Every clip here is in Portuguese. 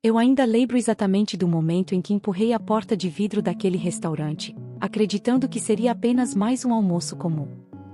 Eu ainda lembro exatamente do momento em que empurrei a porta de vidro daquele restaurante, acreditando que seria apenas mais um almoço comum.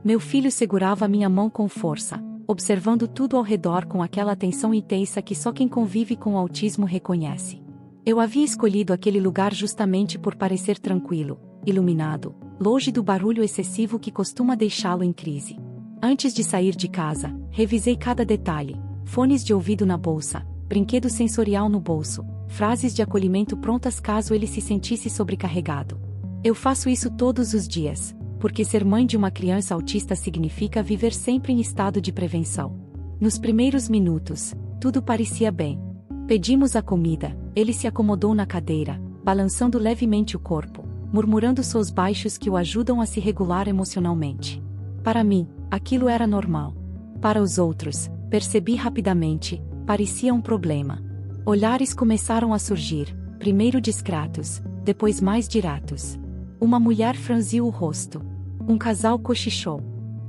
Meu filho segurava minha mão com força, observando tudo ao redor com aquela atenção intensa que só quem convive com o autismo reconhece. Eu havia escolhido aquele lugar justamente por parecer tranquilo, iluminado, longe do barulho excessivo que costuma deixá-lo em crise. Antes de sair de casa, revisei cada detalhe: fones de ouvido na bolsa, brinquedo sensorial no bolso, frases de acolhimento prontas caso ele se sentisse sobrecarregado. Eu faço isso todos os dias, porque ser mãe de uma criança autista significa viver sempre em estado de prevenção. Nos primeiros minutos, tudo parecia bem. Pedimos a comida, ele se acomodou na cadeira, balançando levemente o corpo, murmurando sons baixos que o ajudam a se regular emocionalmente. Para mim, aquilo era normal. Para os outros, percebi rapidamente, parecia um problema. Olhares começaram a surgir, primeiro discretos, depois mais diretos. Uma mulher franziu o rosto. Um casal cochichou.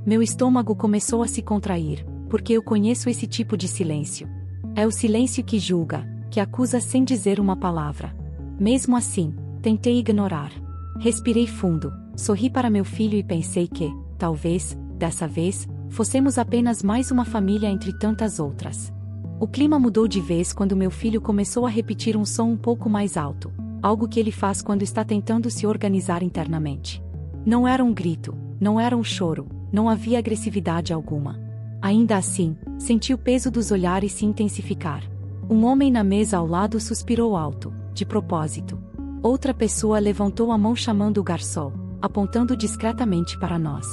Meu estômago começou a se contrair, porque eu conheço esse tipo de silêncio. É o silêncio que julga, que acusa sem dizer uma palavra. Mesmo assim, tentei ignorar. Respirei fundo, sorri para meu filho e pensei que, talvez, dessa vez, fossemos apenas mais uma família entre tantas outras. O clima mudou de vez quando meu filho começou a repetir um som um pouco mais alto, algo que ele faz quando está tentando se organizar internamente. Não era um grito, não era um choro, não havia agressividade alguma. Ainda assim, senti o peso dos olhares se intensificar. Um homem na mesa ao lado suspirou alto, de propósito. Outra pessoa levantou a mão chamando o garçom, apontando discretamente para nós.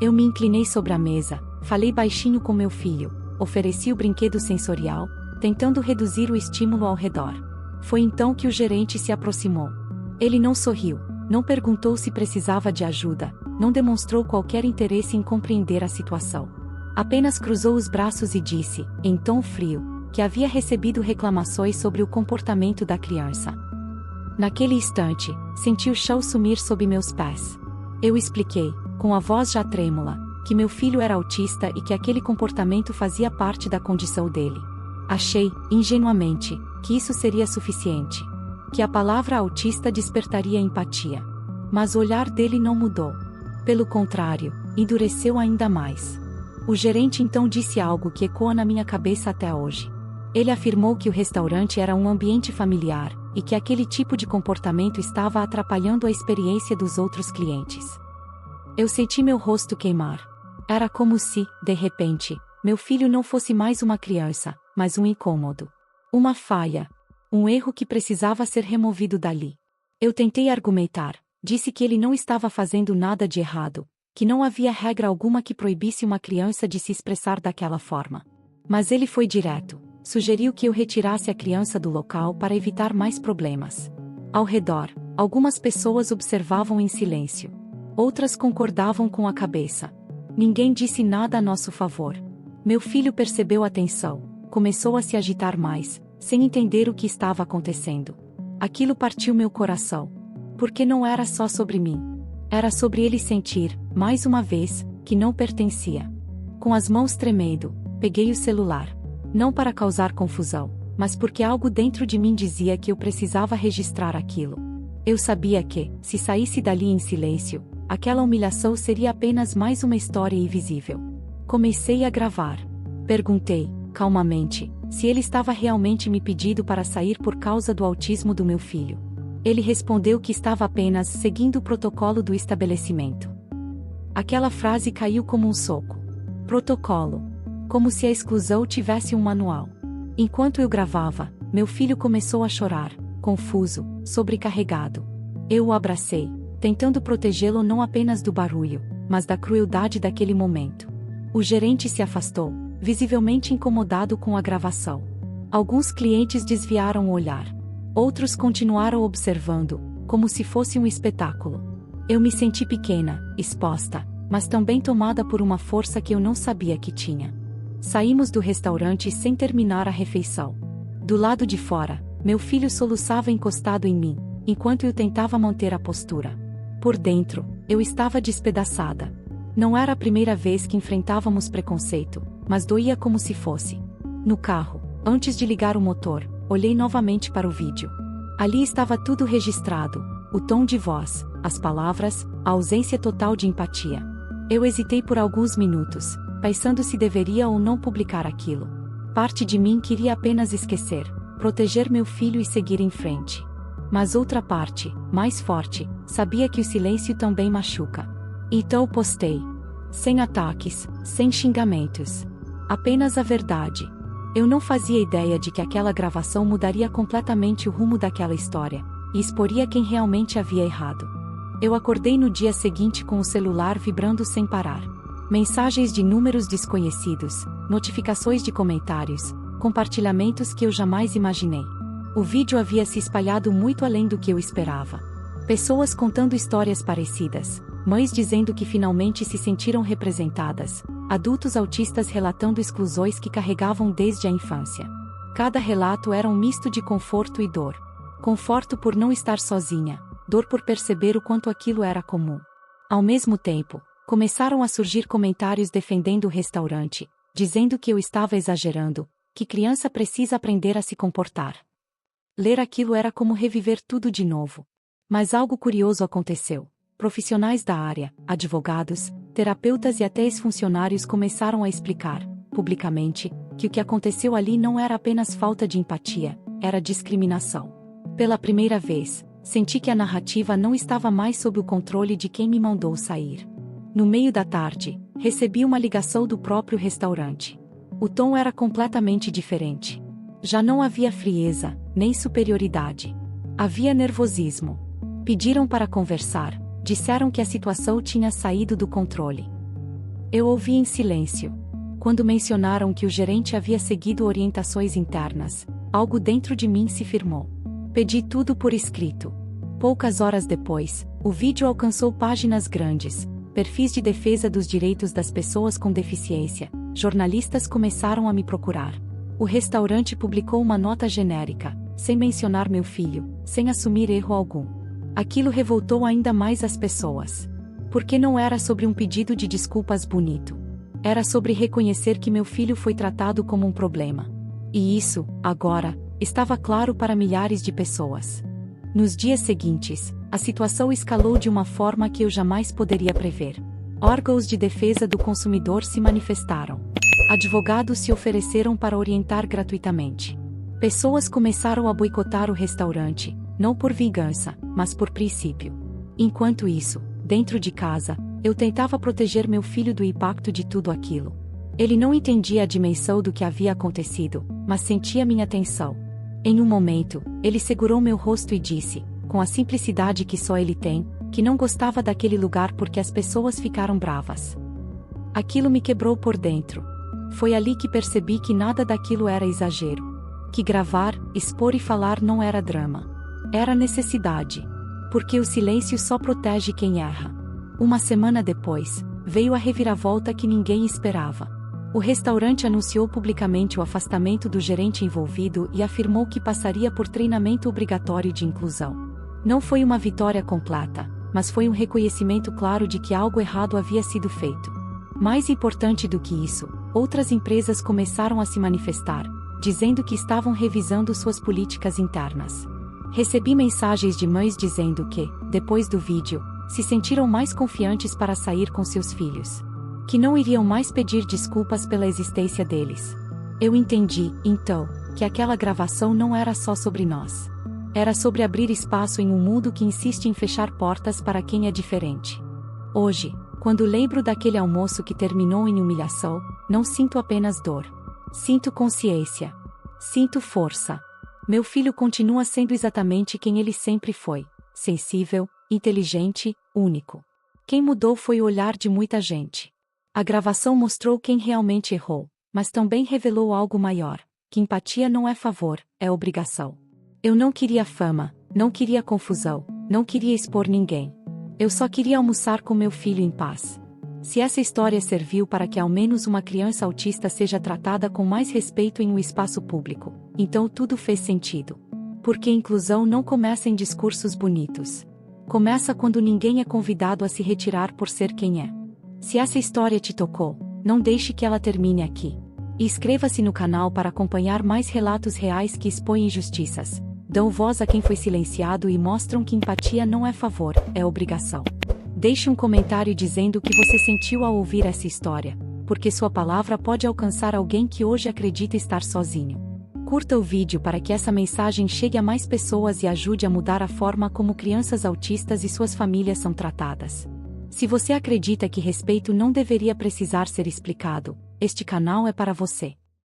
Eu me inclinei sobre a mesa, falei baixinho com meu filho, ofereci o brinquedo sensorial, tentando reduzir o estímulo ao redor. Foi então que o gerente se aproximou. Ele não sorriu, não perguntou se precisava de ajuda, não demonstrou qualquer interesse em compreender a situação. Apenas cruzou os braços e disse, em tom frio, que havia recebido reclamações sobre o comportamento da criança. Naquele instante, senti o chão sumir sob meus pés. Eu expliquei, com a voz já trêmula, que meu filho era autista e que aquele comportamento fazia parte da condição dele. Achei, ingenuamente, que isso seria suficiente. Que a palavra autista despertaria empatia. Mas o olhar dele não mudou. Pelo contrário, endureceu ainda mais. O gerente então disse algo que ecoa na minha cabeça até hoje. Ele afirmou que o restaurante era um ambiente familiar, e que aquele tipo de comportamento estava atrapalhando a experiência dos outros clientes. Eu senti meu rosto queimar. Era como se, de repente, meu filho não fosse mais uma criança, mas um incômodo. Uma falha. Um erro que precisava ser removido dali. Eu tentei argumentar, disse que ele não estava fazendo nada de errado, que não havia regra alguma que proibisse uma criança de se expressar daquela forma. Mas ele foi direto, sugeriu que eu retirasse a criança do local para evitar mais problemas. Ao redor, algumas pessoas observavam em silêncio. Outras concordavam com a cabeça. Ninguém disse nada a nosso favor. Meu filho percebeu a tensão, começou a se agitar mais, sem entender o que estava acontecendo. Aquilo partiu meu coração. Porque não era só sobre mim. Era sobre ele sentir, mais uma vez, que não pertencia. Com as mãos tremendo, peguei o celular. Não para causar confusão, mas porque algo dentro de mim dizia que eu precisava registrar aquilo. Eu sabia que, se saísse dali em silêncio, aquela humilhação seria apenas mais uma história invisível. Comecei a gravar. Perguntei, calmamente, se ele estava realmente me pedindo para sair por causa do autismo do meu filho. Ele respondeu que estava apenas seguindo o protocolo do estabelecimento. Aquela frase caiu como um soco. Protocolo. Como se a exclusão tivesse um manual. Enquanto eu gravava, meu filho começou a chorar, confuso, sobrecarregado. Eu o abracei, tentando protegê-lo não apenas do barulho, mas da crueldade daquele momento. O gerente se afastou, visivelmente incomodado com a gravação. Alguns clientes desviaram o olhar. Outros continuaram observando, como se fosse um espetáculo. Eu me senti pequena, exposta, mas também tomada por uma força que eu não sabia que tinha. Saímos do restaurante sem terminar a refeição. Do lado de fora, meu filho soluçava encostado em mim, enquanto eu tentava manter a postura. Por dentro, eu estava despedaçada. Não era a primeira vez que enfrentávamos preconceito, mas doía como se fosse. No carro, antes de ligar o motor, Olhei novamente para o vídeo. Ali estava tudo registrado: o tom de voz, as palavras, a ausência total de empatia. Eu hesitei por alguns minutos, pensando se deveria ou não publicar aquilo. Parte de mim queria apenas esquecer, proteger meu filho e seguir em frente. Mas outra parte, mais forte, sabia que o silêncio também machuca. Então postei. Sem ataques, sem xingamentos. Apenas a verdade. Eu não fazia ideia de que aquela gravação mudaria completamente o rumo daquela história, e exporia quem realmente havia errado. Eu acordei no dia seguinte com o celular vibrando sem parar. Mensagens de números desconhecidos, notificações de comentários, compartilhamentos que eu jamais imaginei. O vídeo havia se espalhado muito além do que eu esperava. Pessoas contando histórias parecidas, mães dizendo que finalmente se sentiram representadas, adultos autistas relatando exclusões que carregavam desde a infância. Cada relato era um misto de conforto e dor. Conforto por não estar sozinha, dor por perceber o quanto aquilo era comum. Ao mesmo tempo, começaram a surgir comentários defendendo o restaurante, dizendo que eu estava exagerando, que criança precisa aprender a se comportar. Ler aquilo era como reviver tudo de novo. Mas algo curioso aconteceu. Profissionais da área, advogados, terapeutas e até ex-funcionários começaram a explicar, publicamente, que o que aconteceu ali não era apenas falta de empatia, era discriminação. Pela primeira vez, senti que a narrativa não estava mais sob o controle de quem me mandou sair. No meio da tarde, recebi uma ligação do próprio restaurante. O tom era completamente diferente. Já não havia frieza, nem superioridade. Havia nervosismo. Pediram para conversar, disseram que a situação tinha saído do controle. Eu ouvi em silêncio. Quando mencionaram que o gerente havia seguido orientações internas, algo dentro de mim se firmou. Pedi tudo por escrito. Poucas horas depois, o vídeo alcançou páginas grandes, perfis de defesa dos direitos das pessoas com deficiência, jornalistas começaram a me procurar. O restaurante publicou uma nota genérica, sem mencionar meu filho, sem assumir erro algum. Aquilo revoltou ainda mais as pessoas. Porque não era sobre um pedido de desculpas bonito. Era sobre reconhecer que meu filho foi tratado como um problema. E isso, agora, estava claro para milhares de pessoas. Nos dias seguintes, a situação escalou de uma forma que eu jamais poderia prever. Órgãos de defesa do consumidor se manifestaram. Advogados se ofereceram para orientar gratuitamente. Pessoas começaram a boicotar o restaurante, não por vingança, mas por princípio. Enquanto isso, dentro de casa, eu tentava proteger meu filho do impacto de tudo aquilo. Ele não entendia a dimensão do que havia acontecido, mas sentia minha tensão. Em um momento, ele segurou meu rosto e disse, com a simplicidade que só ele tem, que não gostava daquele lugar porque as pessoas ficaram bravas. Aquilo me quebrou por dentro. Foi ali que percebi que nada daquilo era exagero. Que gravar, expor e falar não era drama. Era necessidade. Porque o silêncio só protege quem erra. Uma semana depois, veio a reviravolta que ninguém esperava. O restaurante anunciou publicamente o afastamento do gerente envolvido e afirmou que passaria por treinamento obrigatório de inclusão. Não foi uma vitória completa, mas foi um reconhecimento claro de que algo errado havia sido feito. Mais importante do que isso, outras empresas começaram a se manifestar, dizendo que estavam revisando suas políticas internas. Recebi mensagens de mães dizendo que, depois do vídeo, se sentiram mais confiantes para sair com seus filhos. Que não iriam mais pedir desculpas pela existência deles. Eu entendi, então, que aquela gravação não era só sobre nós. Era sobre abrir espaço em um mundo que insiste em fechar portas para quem é diferente. Hoje, quando lembro daquele almoço que terminou em humilhação, não sinto apenas dor. Sinto consciência. Sinto força. Meu filho continua sendo exatamente quem ele sempre foi: sensível, inteligente, único. Quem mudou foi o olhar de muita gente. A gravação mostrou quem realmente errou, mas também revelou algo maior: que empatia não é favor, é obrigação. Eu não queria fama, não queria confusão, não queria expor ninguém. Eu só queria almoçar com meu filho em paz. Se essa história serviu para que ao menos uma criança autista seja tratada com mais respeito em um espaço público, então tudo fez sentido. Porque inclusão não começa em discursos bonitos. Começa quando ninguém é convidado a se retirar por ser quem é. Se essa história te tocou, não deixe que ela termine aqui. E inscreva-se no canal para acompanhar mais relatos reais que expõem injustiças, dão voz a quem foi silenciado e mostram que empatia não é favor, é obrigação. Deixe um comentário dizendo o que você sentiu ao ouvir essa história, porque sua palavra pode alcançar alguém que hoje acredita estar sozinho. Curta o vídeo para que essa mensagem chegue a mais pessoas e ajude a mudar a forma como crianças autistas e suas famílias são tratadas. Se você acredita que respeito não deveria precisar ser explicado, este canal é para você.